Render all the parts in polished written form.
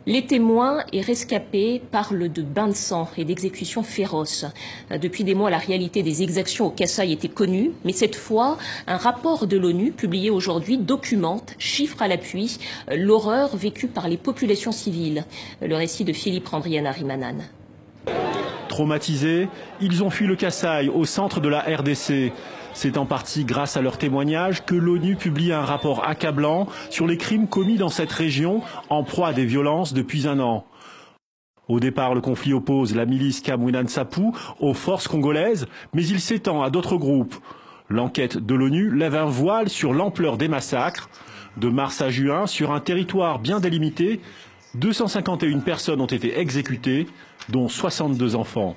Les témoins et rescapés parlent de bains de sang et d'exécutions féroces. Depuis des mois, la réalité des exactions au Kasaï était connue, mais cette fois, un rapport de l'ONU publié aujourd'hui documente, chiffre à l'appui, l'horreur vécue par les populations civiles. Le récit de Philippe Randrianarimanan. Traumatisés, ils ont fui le Kasaï au centre de la RDC. C'est en partie grâce à leurs témoignages que l'ONU publie un rapport accablant sur les crimes commis dans cette région en proie à des violences depuis un an. Au départ, le conflit oppose la milice Kamwina Nsapu aux forces congolaises, mais il s'étend à d'autres groupes. L'enquête de l'ONU lève un voile sur l'ampleur des massacres. De mars à juin, sur un territoire bien délimité, 251 personnes ont été exécutées, dont 62 enfants.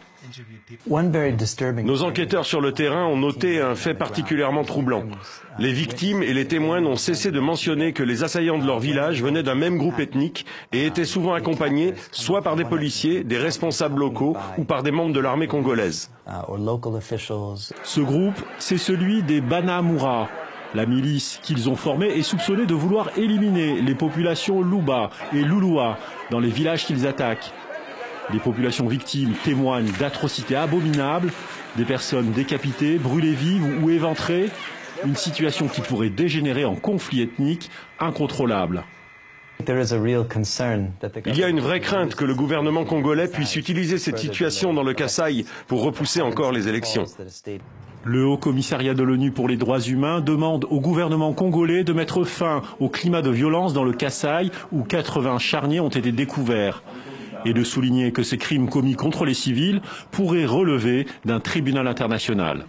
Nos enquêteurs sur le terrain ont noté un fait particulièrement troublant. Les victimes et les témoins n'ont cessé de mentionner que les assaillants de leur village venaient d'un même groupe ethnique et étaient souvent accompagnés soit par des policiers, des responsables locaux ou par des membres de l'armée congolaise. Ce groupe, c'est celui des Banamura. La milice qu'ils ont formée est soupçonnée de vouloir éliminer les populations Luba et Lulua dans les villages qu'ils attaquent. Les populations victimes témoignent d'atrocités abominables, des personnes décapitées, brûlées vives ou éventrées, une situation qui pourrait dégénérer en conflit ethnique incontrôlable. Il y a une vraie crainte que le gouvernement congolais puisse utiliser cette situation dans le Kasaï pour repousser encore les élections. Le Haut Commissariat de l'ONU pour les droits humains demande au gouvernement congolais de mettre fin au climat de violence dans le Kasaï où 80 charniers ont été découverts et de souligner que ces crimes commis contre les civils pourraient relever d'un tribunal international.